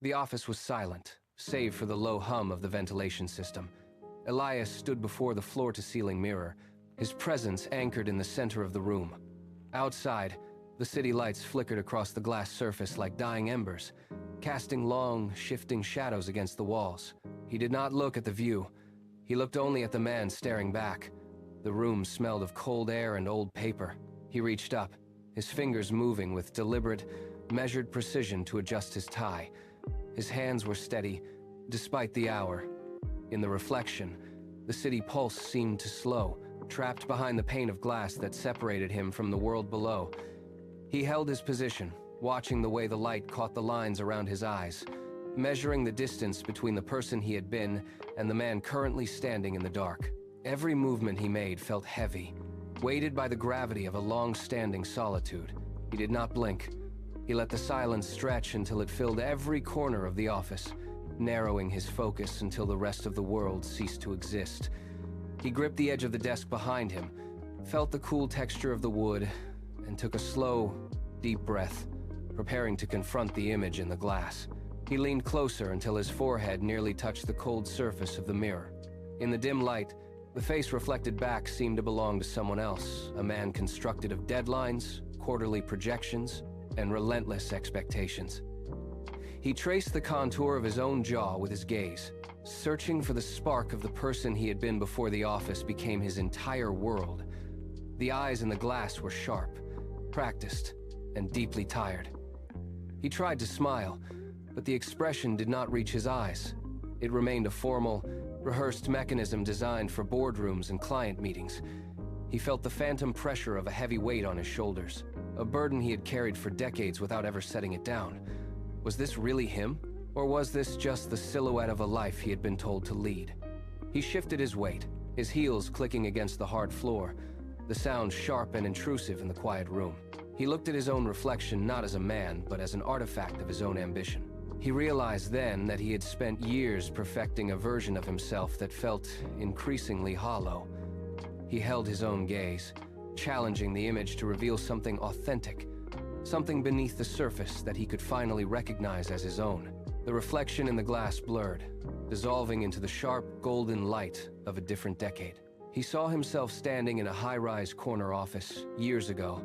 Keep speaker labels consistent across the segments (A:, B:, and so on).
A: The office was silent, save for the low hum of the ventilation system. Elias stood before the floor-to-ceiling mirror, his presence anchored in the center of the room. Outside, the city lights flickered across the glass surface like dying embers, casting long, shifting shadows against the walls. He did not look at the view. He looked only at the man staring back. The room smelled of cold air and old paper. He reached up, his fingers moving with deliberate, measured precision to adjust his tie. His hands were steady, despite the hour. In the reflection, the city pulse seemed to slow, trapped behind the pane of glass that separated him from the world below. He held his position, watching the way the light caught the lines around his eyes, measuring the distance between the person he had been and the man currently standing in the dark. Every movement he made felt heavy, weighted by the gravity of a long-standing solitude. He did not blink. He let the silence stretch until it filled every corner of the office, narrowing his focus until the rest of the world ceased to exist. He gripped the edge of the desk behind him, felt the cool texture of the wood, and took a slow, deep breath, preparing to confront the image in the glass. He leaned closer until his forehead nearly touched the cold surface of the mirror. In the dim light, the face reflected back seemed to belong to someone else, a man constructed of deadlines, quarterly projections, and relentless expectations. He traced the contour of his own jaw with his gaze, searching for the spark of the person he had been before the office became his entire world. The eyes in the glass were sharp, practiced, and deeply tired. He tried to smile, but the expression did not reach his eyes. It remained a formal, rehearsed mechanism designed for boardrooms and client meetings. He felt the phantom pressure of a heavy weight on his shoulders, a burden he had carried for decades without ever setting it down. Was this really him? Or was this just the silhouette of a life he had been told to lead? He shifted his weight, his heels clicking against the hard floor, the sound sharp and intrusive in the quiet room. He looked at his own reflection not as a man, but as an artifact of his own ambition. He realized then that he had spent years perfecting a version of himself that felt increasingly hollow. He held his own gaze, challenging the image to reveal something authentic, something beneath the surface that he could finally recognize as his own. The reflection in the glass blurred, dissolving into the sharp, golden light of a different decade. He saw himself standing in a high-rise corner office years ago,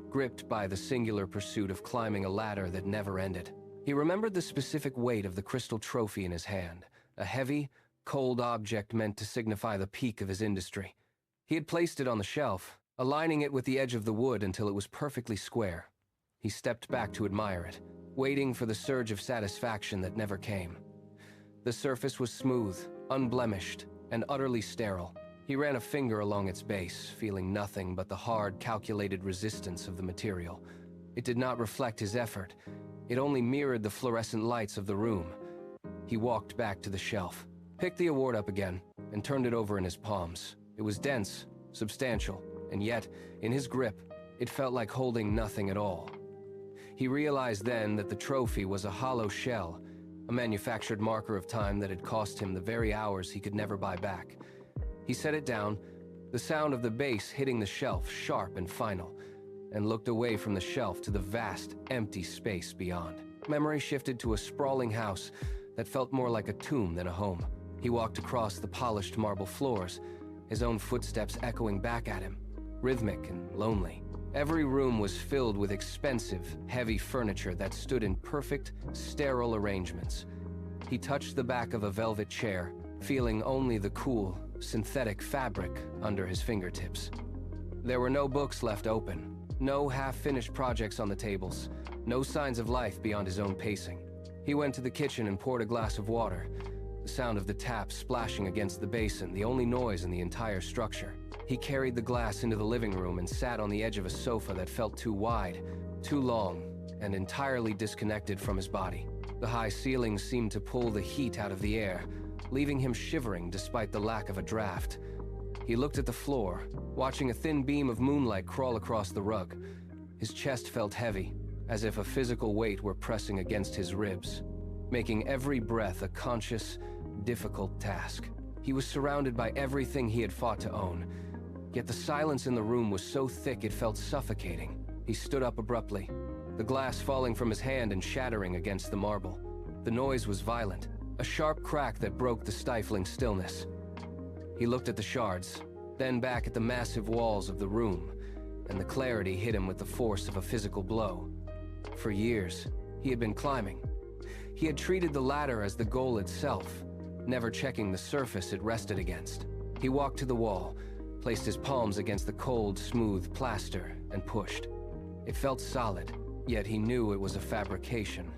A: gripped by the singular pursuit of climbing a ladder that never ended. He remembered the specific weight of the crystal trophy in his hand, a heavy, cold object meant to signify the peak of his industry. He had placed it on the shelf, aligning it with the edge of the wood until it was perfectly square. He stepped back to admire it, waiting for the surge of satisfaction that never came. The surface was smooth, unblemished, and utterly sterile. He ran a finger along its base, feeling nothing but the hard, calculated resistance of the material. It did not reflect his effort. It only mirrored the fluorescent lights of the room. He walked back to the shelf, picked the award up again, and turned it over in his palms. It was dense, substantial, and yet, in his grip, it felt like holding nothing at all. He realized then that the trophy was a hollow shell, a manufactured marker of time that had cost him the very hours he could never buy back. He set it down, the sound of the base hitting the shelf sharp and final, and looked away from the shelf to the vast, empty space beyond. Memory shifted to a sprawling house that felt more like a tomb than a home. He walked across the polished marble floors, his own footsteps echoing back at him, rhythmic and lonely. Every room was filled with expensive, heavy furniture that stood in perfect, sterile arrangements. He touched the back of a velvet chair, feeling only the cool, synthetic fabric under his fingertips. There were no books left open, no half-finished projects on the tables, no signs of life beyond his own pacing. He went to the kitchen and poured a glass of water, the sound of the tap splashing against the basin, the only noise in the entire structure. He carried the glass into the living room and sat on the edge of a sofa that felt too wide, too long, and entirely disconnected from his body. The high ceiling seemed to pull the heat out of the air, leaving him shivering despite the lack of a draft. He looked at the floor, watching a thin beam of moonlight crawl across the rug. His chest felt heavy, as if a physical weight were pressing against his ribs, making every breath a conscious, difficult task. He was surrounded by everything he had fought to own, yet the silence in the room was so thick it felt suffocating. He stood up abruptly, the glass falling from his hand and shattering against the marble. The noise was violent, a sharp crack that broke the stifling stillness. He looked at the shards, then back at the massive walls of the room, and the clarity hit him with the force of a physical blow. For years, he had been climbing. He had treated the ladder as the goal itself, never checking the surface it rested against. He walked to the wall, placed his palms against the cold, smooth plaster, and pushed. It felt solid, yet he knew it was a fabrication.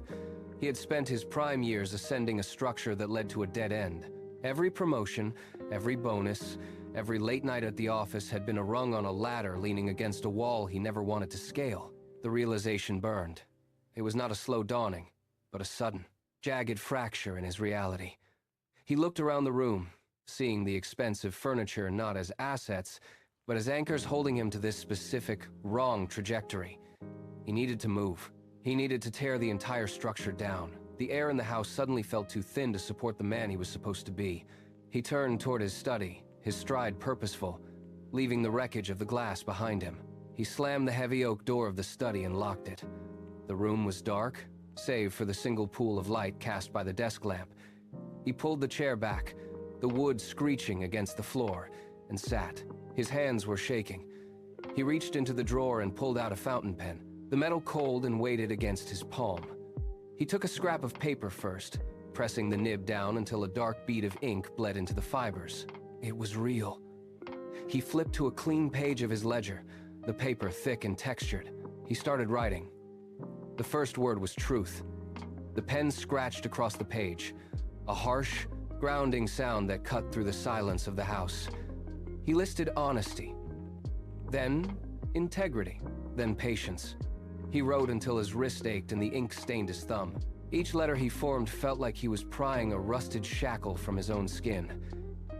A: He had spent his prime years ascending a structure that led to a dead end. Every promotion, every bonus, every late night at the office had been a rung on a ladder leaning against a wall he never wanted to scale. The realization burned. It was not a slow dawning, but a sudden, jagged fracture in his reality. He looked around the room, seeing the expensive furniture not as assets, but as anchors holding him to this specific, wrong trajectory. He needed to move. He needed to tear the entire structure down. The air in the house suddenly felt too thin to support the man he was supposed to be. He turned toward his study, his stride purposeful, leaving the wreckage of the glass behind him. He slammed the heavy oak door of the study and locked it. The room was dark, save for the single pool of light cast by the desk lamp. He pulled the chair back, the wood screeching against the floor, and sat. His hands were shaking. He reached into the drawer and pulled out a fountain pen, the metal cold and weighted against his palm. He took a scrap of paper first, pressing the nib down until a dark bead of ink bled into the fibers. It was real. He flipped to a clean page of his ledger, the paper thick and textured. He started writing. The first word was truth. The pen scratched across the page, a harsh, grounding sound that cut through the silence of the house. He listed honesty, then integrity, then patience. He wrote until his wrist ached and the ink stained his thumb. Each letter he formed felt like he was prying a rusted shackle from his own skin.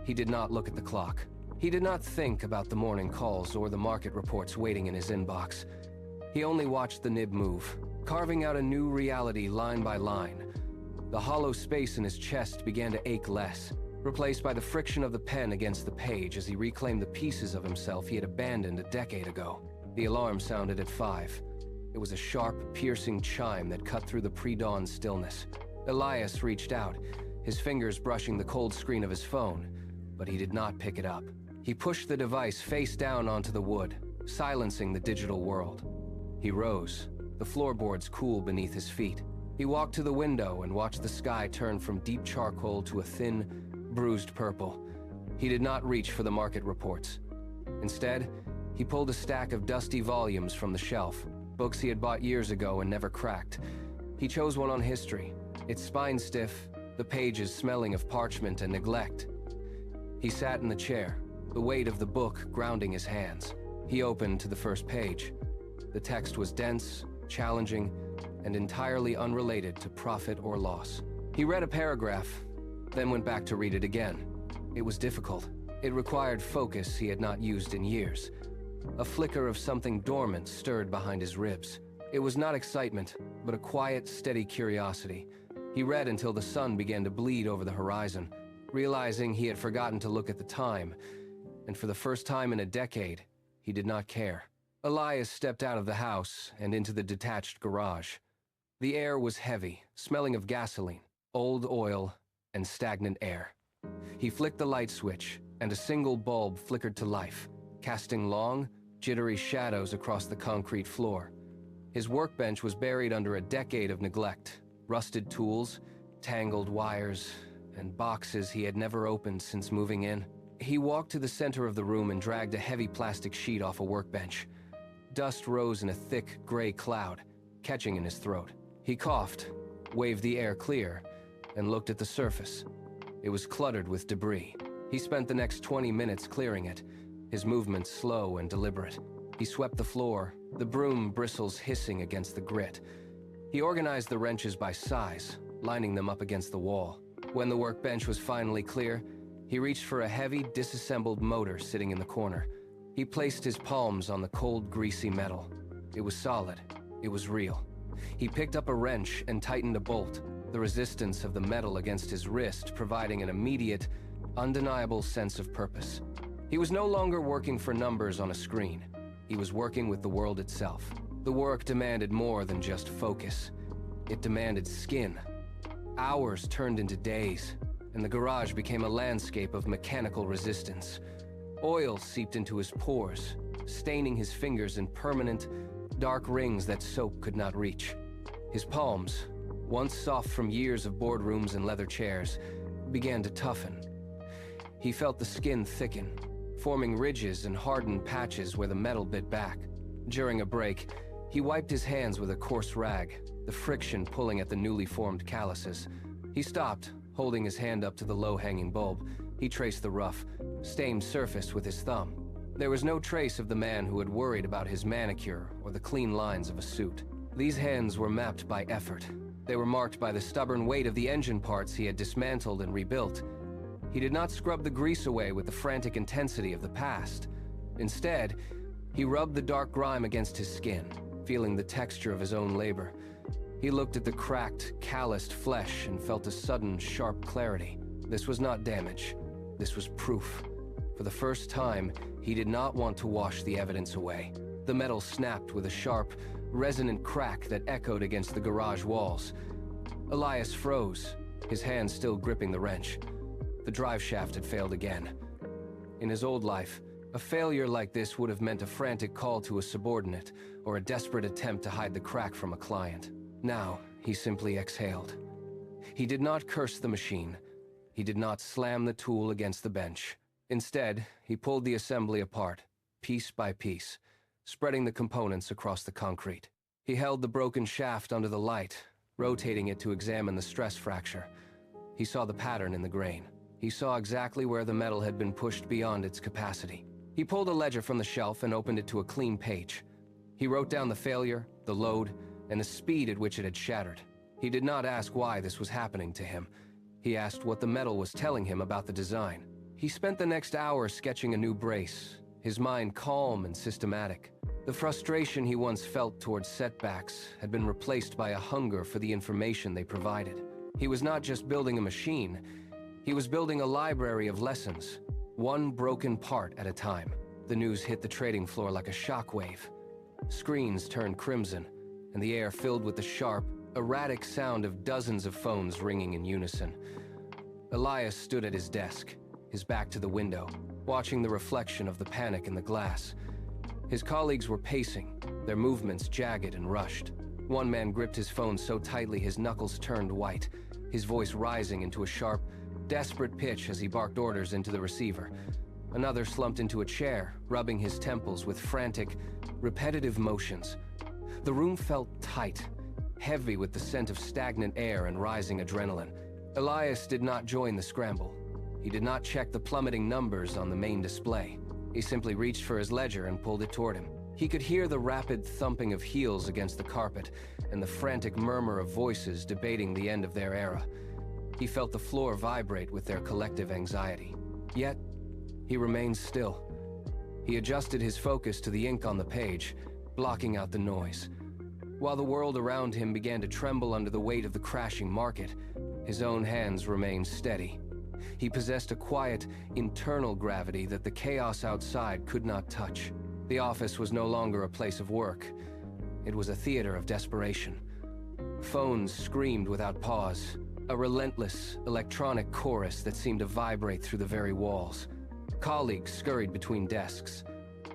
A: He did not look at the clock. He did not think about the morning calls or the market reports waiting in his inbox. He only watched the nib move, carving out a new reality line by line. The hollow space in his chest began to ache less, replaced by the friction of the pen against the page as he reclaimed the pieces of himself he had abandoned a decade ago. The alarm sounded at 5. It was a sharp, piercing chime that cut through the pre-dawn stillness. Elias reached out, his fingers brushing the cold screen of his phone, but he did not pick it up. He pushed the device face down onto the wood, silencing the digital world. He rose, the floorboards cool beneath his feet. He walked to the window and watched the sky turn from deep charcoal to a thin, bruised purple. He did not reach for the market reports. Instead, he pulled a stack of dusty volumes from the shelf, books he had bought years ago and never cracked. He chose one on history, its spine stiff, the pages smelling of parchment and neglect. He sat in the chair, the weight of the book grounding his hands. He opened to the first page. The text was dense, challenging, and entirely unrelated to profit or loss. He read a paragraph, then went back to read it again. It was difficult. It required focus he had not used in years. A flicker of something dormant stirred behind his ribs. It was not excitement, but a quiet, steady curiosity. He read until the sun began to bleed over the horizon, realizing he had forgotten to look at the time, and for the first time in a decade, he did not care. Elias stepped out of the house and into the detached garage. The air was heavy, smelling of gasoline, old oil, and stagnant air. He flicked the light switch, and a single bulb flickered to life, casting long, jittery shadows across the concrete floor. His workbench was buried under a decade of neglect, rusted tools, tangled wires, and boxes he had never opened since moving in. He walked to the center of the room and dragged a heavy plastic sheet off a workbench. Dust rose in a thick, gray cloud, catching in his throat. He coughed, waved the air clear, and looked at the surface. It was cluttered with debris. He spent the next 20 minutes clearing it, his movements slow and deliberate. He swept the floor, the broom bristles hissing against the grit. He organized the wrenches by size, lining them up against the wall. When the workbench was finally clear, he reached for a heavy, disassembled motor sitting in the corner. He placed his palms on the cold, greasy metal. It was solid. It was real. He picked up a wrench and tightened a bolt, the resistance of the metal against his wrist providing an immediate, undeniable sense of purpose. He was no longer working for numbers on a screen. He was working with the world itself. The work demanded more than just focus. It demanded skin. Hours turned into days, and the garage became a landscape of mechanical resistance. Oil seeped into his pores, staining his fingers in permanent, dark rings that soap could not reach. His palms, once soft from years of boardrooms and leather chairs, began to toughen. He felt the skin thicken, forming ridges and hardened patches where the metal bit back. During a break, he wiped his hands with a coarse rag, the friction pulling at the newly formed calluses. He stopped, holding his hand up to the low-hanging bulb. He traced the rough, stained surface with his thumb. There was no trace of the man who had worried about his manicure or the clean lines of a suit. These hands were mapped by effort. They were marked by the stubborn weight of the engine parts he had dismantled and rebuilt. He did not scrub the grease away with the frantic intensity of the past. Instead, he rubbed the dark grime against his skin, feeling the texture of his own labor. He looked at the cracked, calloused flesh and felt a sudden, sharp clarity. This was not damage. This was proof. For the first time, he did not want to wash the evidence away. The metal snapped with a sharp, resonant crack that echoed against the garage walls. Elias froze, his hand still gripping the wrench. The drive shaft had failed again. In his old life, a failure like this would have meant a frantic call to a subordinate or a desperate attempt to hide the crack from a client. Now, he simply exhaled. He did not curse the machine. He did not slam the tool against the bench. Instead, he pulled the assembly apart, piece by piece, spreading the components across the concrete. He held the broken shaft under the light, rotating it to examine the stress fracture. He saw the pattern in the grain. He saw exactly where the metal had been pushed beyond its capacity. He pulled a ledger from the shelf and opened it to a clean page. He wrote down the failure, the load, and the speed at which it had shattered. He did not ask why this was happening to him. He asked what the metal was telling him about the design. He spent the next hour sketching a new brace, his mind calm and systematic. The frustration he once felt towards setbacks had been replaced by a hunger for the information they provided. He was not just building a machine, he was building a library of lessons, one broken part at a time. The news hit the trading floor like a shockwave. Screens turned crimson, and the air filled with the sharp, erratic sound of dozens of phones ringing in unison. Elias stood at his desk, his back to the window, watching the reflection of the panic in the glass. His colleagues were pacing, their movements jagged and rushed. One man gripped his phone so tightly his knuckles turned white, his voice rising into a sharp, desperate pitch as he barked orders into the receiver. Another slumped into a chair, rubbing his temples with frantic, repetitive motions. The room felt tight, heavy with the scent of stagnant air and rising adrenaline. Elias did not join the scramble. He did not check the plummeting numbers on the main display. He simply reached for his ledger and pulled it toward him. He could hear the rapid thumping of heels against the carpet and the frantic murmur of voices debating the end of their era. He felt the floor vibrate with their collective anxiety. Yet, he remained still. He adjusted his focus to the ink on the page, blocking out the noise. While the world around him began to tremble under the weight of the crashing market, his own hands remained steady. He possessed a quiet, internal gravity that the chaos outside could not touch. The office was no longer a place of work. It was a theater of desperation. Phones screamed without pause, a relentless, electronic chorus that seemed to vibrate through the very walls. Colleagues scurried between desks,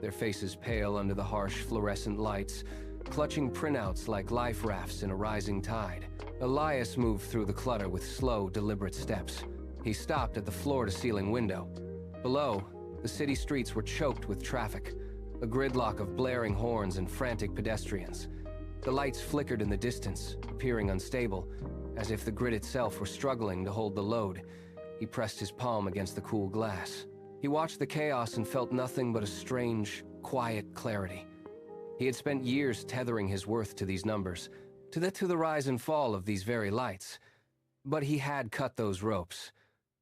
A: their faces pale under the harsh fluorescent lights, clutching printouts like life rafts in a rising tide. Elias moved through the clutter with slow, deliberate steps. He stopped at the floor-to-ceiling window. Below, the city streets were choked with traffic, a gridlock of blaring horns and frantic pedestrians. The lights flickered in the distance, appearing unstable, as if the grid itself were struggling to hold the load. He pressed his palm against the cool glass. He watched the chaos and felt nothing but a strange, quiet clarity. He had spent years tethering his worth to these numbers, to the rise and fall of these very lights. But he had cut those ropes.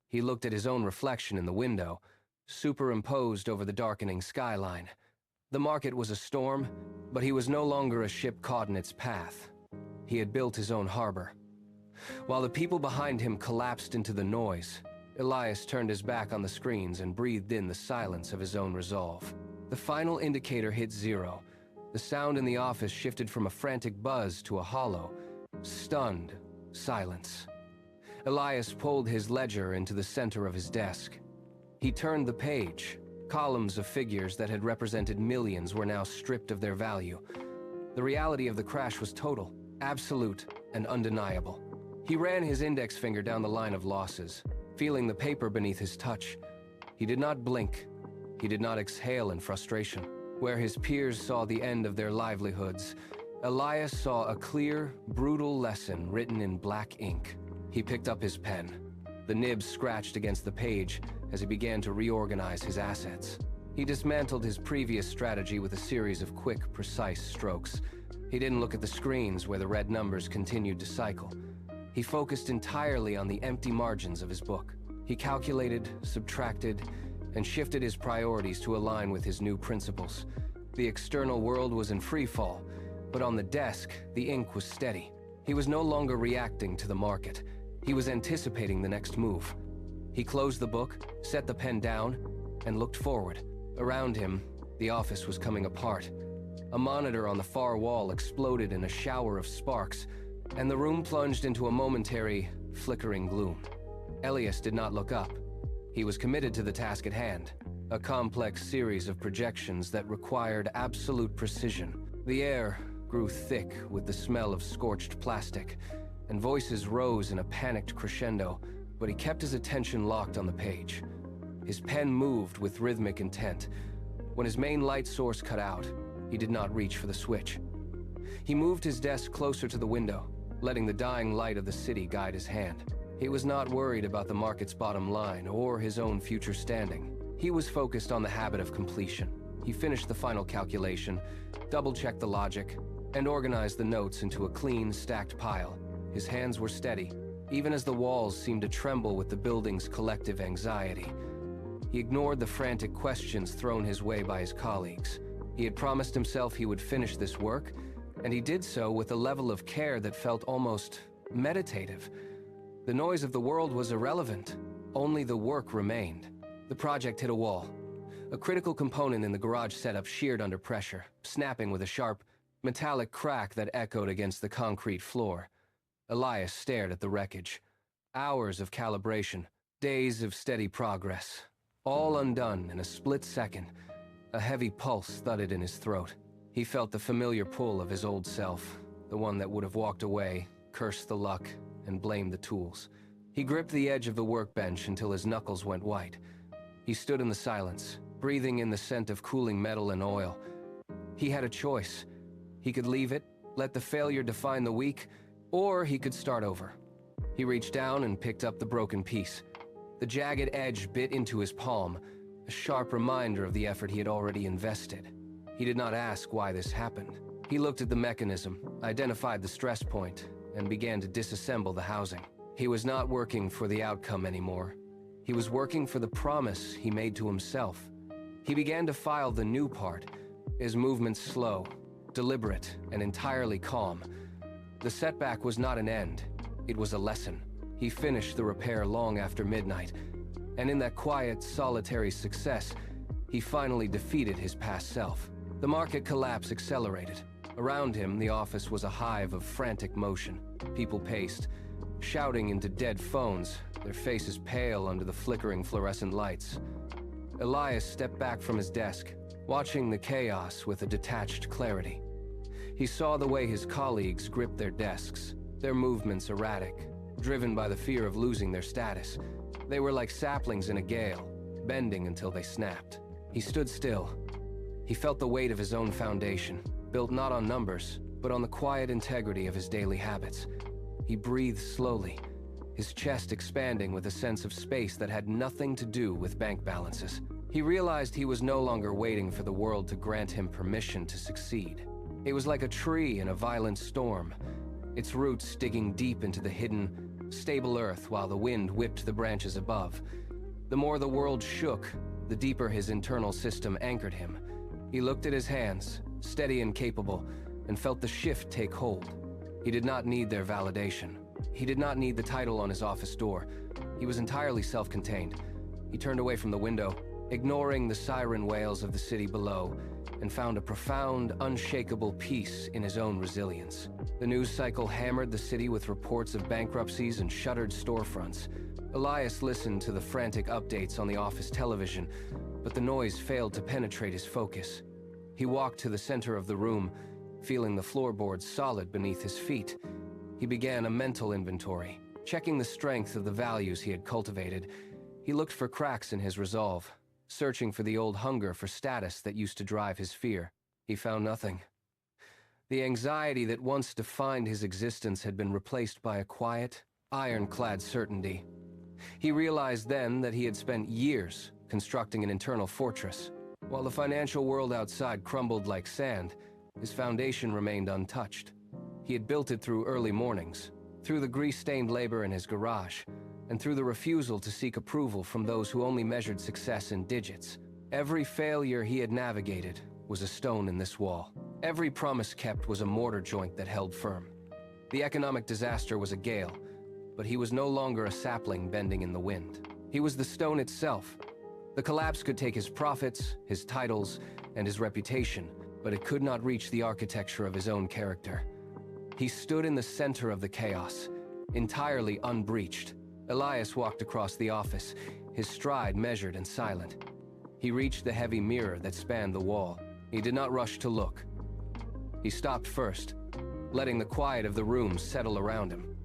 A: He looked at his own reflection in the window, superimposed over the darkening skyline. The market was a storm, but he was no longer a ship caught in its path. He had built his own harbor. While the people behind him collapsed into the noise, Elias turned his back on the screens and breathed in the silence of his own resolve. The final indicator hit 0. The sound in the office shifted from a frantic buzz to a hollow, stunned silence. Elias pulled his ledger into the center of his desk. He turned the page. Columns of figures that had represented millions were now stripped of their value. The reality of the crash was total, absolute, and undeniable. He ran his index finger down the line of losses, feeling the paper beneath his touch. He did not blink. He did not exhale in frustration. Where his peers saw the end of their livelihoods, Elias saw a clear, brutal lesson written in black ink. He picked up his pen. The nib scratched against the page as he began to reorganize his assets. He dismantled his previous strategy with a series of quick, precise strokes. He didn't look at the screens where the red numbers continued to cycle. He focused entirely on the empty margins of his book. He calculated, subtracted, and shifted his priorities to align with his new principles. The external world was in free fall, but on the desk, the ink was steady. He was no longer reacting to the market. He was anticipating the next move. He closed the book, set the pen down, and looked forward. Around him, the office was coming apart. A monitor on the far wall exploded in a shower of sparks, and the room plunged into a momentary, flickering gloom. Elias did not look up. He was committed to the task at hand, a complex series of projections that required absolute precision. The air grew thick with the smell of scorched plastic, and voices rose in a panicked crescendo, but he kept his attention locked on the page. His pen moved with rhythmic intent. When his main light source cut out, he did not reach for the switch. He moved his desk closer to the window, letting the dying light of the city guide his hand. He was not worried about the market's bottom line or his own future standing. He was focused on the habit of completion. He finished the final calculation, double-checked the logic, and organized the notes into a clean, stacked pile. His hands were steady, even as the walls seemed to tremble with the building's collective anxiety. He ignored the frantic questions thrown his way by his colleagues. He had promised himself he would finish this work, and he did so with a level of care that felt almost meditative. The noise of the world was irrelevant. Only the work remained. The project hit a wall. A critical component in the garage setup sheared under pressure, snapping with a sharp, metallic crack that echoed against the concrete floor. Elias stared at the wreckage. Hours of calibration, days of steady progress, all undone in a split second. A heavy pulse thudded in his throat. He felt the familiar pull of his old self, the one that would have walked away, cursed the luck, and blamed the tools. He gripped the edge of the workbench until his knuckles went white. He stood in the silence, breathing in the scent of cooling metal and oil. He had a choice. He could leave it, let the failure define the week, or he could start over. He reached down and picked up the broken piece. The jagged edge bit into his palm, a sharp reminder of the effort he had already invested. He did not ask why this happened. He looked at the mechanism, identified the stress point, and began to disassemble the housing. He was not working for the outcome anymore. He was working for the promise he made to himself. He began to file the new part, his movements slow, deliberate, and entirely calm. The setback was not an end, it was a lesson. He finished the repair long after midnight, and in that quiet, solitary success, he finally defeated his past self. The market collapse accelerated. Around him, the office was a hive of frantic motion. People paced, shouting into dead phones, their faces pale under the flickering fluorescent lights. Elias stepped back from his desk, watching the chaos with a detached clarity. He saw the way his colleagues gripped their desks, their movements erratic, driven by the fear of losing their status. They were like saplings in a gale, bending until they snapped. He stood still. He felt the weight of his own foundation, built not on numbers, but on the quiet integrity of his daily habits. He breathed slowly, his chest expanding with a sense of space that had nothing to do with bank balances. He realized he was no longer waiting for the world to grant him permission to succeed. It was like a tree in a violent storm, its roots digging deep into the hidden, stable earth while the wind whipped the branches above. The more the world shook, the deeper his internal system anchored him. He looked at his hands, steady and capable, and felt the shift take hold. He did not need their validation. He did not need the title on his office door. He was entirely self-contained. He turned away from the window, ignoring the siren wails of the city below, and found a profound, unshakable peace in his own resilience. The news cycle hammered the city with reports of bankruptcies and shuttered storefronts. Elias listened to the frantic updates on the office television, but the noise failed to penetrate his focus. He walked to the center of the room, feeling the floorboards solid beneath his feet. He began a mental inventory, checking the strength of the values he had cultivated. He looked for cracks in his resolve, searching for the old hunger for status that used to drive his fear. He found nothing. The anxiety that once defined his existence had been replaced by a quiet, ironclad certainty. He realized then that he had spent years constructing an internal fortress. While the financial world outside crumbled like sand, his foundation remained untouched. He had built it through early mornings, through the grease-stained labor in his garage, and through the refusal to seek approval from those who only measured success in digits. Every failure he had navigated was a stone in this wall. Every promise kept was a mortar joint that held firm. The economic disaster was a gale, but he was no longer a sapling bending in the wind. He was the stone itself. The collapse could take his profits, his titles, and his reputation, but it could not reach the architecture of his own character. He stood in the center of the chaos, entirely unbreached. Elias walked across the office, his stride measured and silent. He reached the heavy mirror that spanned the wall. He did not rush to look. He stopped first, letting the quiet of the room settle around him.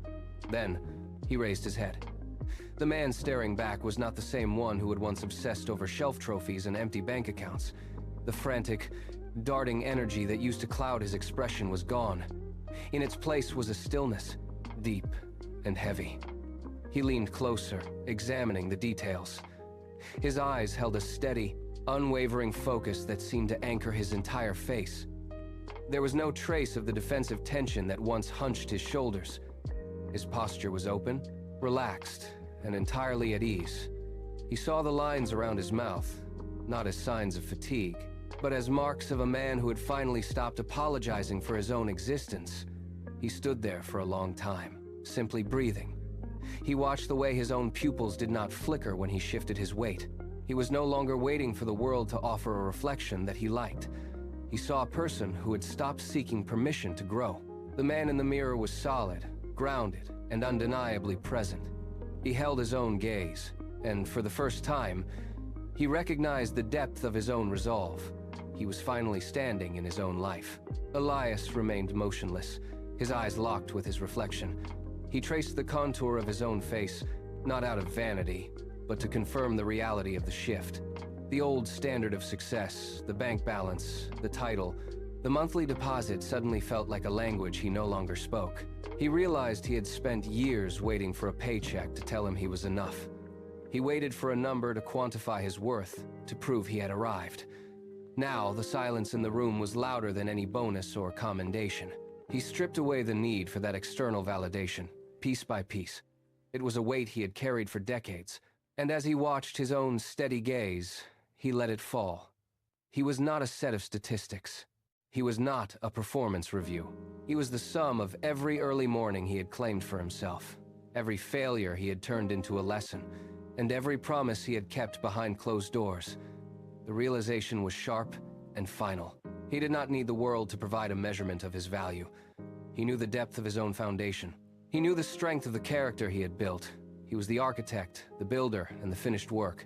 A: Then, he raised his head. The man staring back was not the same one who had once obsessed over shelf trophies and empty bank accounts. The frantic, darting energy that used to cloud his expression was gone. In its place was a stillness, deep and heavy. He leaned closer, examining the details. His eyes held a steady, unwavering focus that seemed to anchor his entire face. There was no trace of the defensive tension that once hunched his shoulders. His posture was open, relaxed, and entirely at ease. He saw the lines around his mouth, not as signs of fatigue, but as marks of a man who had finally stopped apologizing for his own existence. He stood there for a long time, simply breathing. He watched the way his own pupils did not flicker when he shifted his weight. He was no longer waiting for the world to offer a reflection that he liked. He saw a person who had stopped seeking permission to grow. The man in the mirror was solid, grounded, and undeniably present. He held his own gaze, and for the first time, he recognized the depth of his own resolve. He was finally standing in his own life. Elias remained motionless, his eyes locked with his reflection. He traced the contour of his own face, not out of vanity, but to confirm the reality of the shift. The old standard of success, the bank balance, the title, the monthly deposit suddenly felt like a language he no longer spoke. He realized he had spent years waiting for a paycheck to tell him he was enough. He waited for a number to quantify his worth, to prove he had arrived. Now, the silence in the room was louder than any bonus or commendation. He stripped away the need for that external validation, piece by piece. It was a weight he had carried for decades, and as he watched his own steady gaze, he let it fall. He was not a set of statistics. He was not a performance review. He was the sum of every early morning he had claimed for himself, every failure he had turned into a lesson, and every promise he had kept behind closed doors. The realization was sharp and final. He did not need the world to provide a measurement of his value. He knew the depth of his own foundation. He knew the strength of the character he had built. He was the architect, the builder, and the finished work.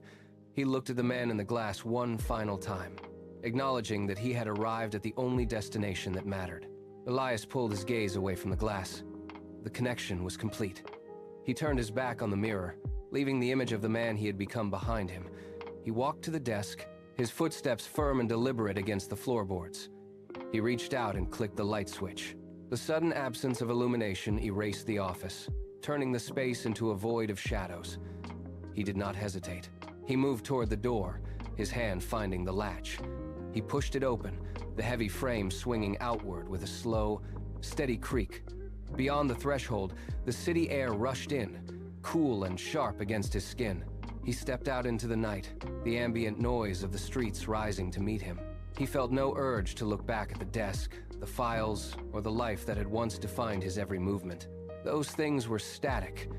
A: He looked at the man in the glass one final time, acknowledging that he had arrived at the only destination that mattered. Elias pulled his gaze away from the glass. The connection was complete. He turned his back on the mirror, leaving the image of the man he had become behind him. He walked to the desk, his footsteps firm and deliberate against the floorboards. He reached out and clicked the light switch. The sudden absence of illumination erased the office, turning the space into a void of shadows. He did not hesitate. He moved toward the door, his hand finding the latch. He pushed it open, the heavy frame swinging outward with a slow, steady creak. Beyond the threshold, the city air rushed in, cool and sharp against his skin. He stepped out into the night, the ambient noise of the streets rising to meet him. He felt no urge to look back at the desk, the files, or the life that had once defined his every movement. Those things were static,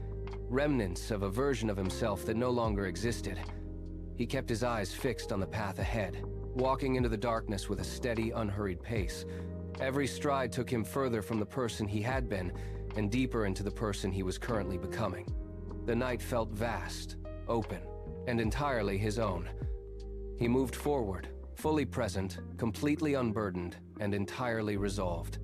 A: remnants of a version of himself that no longer existed. He kept his eyes fixed on the path ahead, walking into the darkness with a steady, unhurried pace. Every stride took him further from the person he had been and deeper into the person he was currently becoming. The night felt vast, open, and entirely his own. He moved forward, fully present, completely unburdened, and entirely resolved.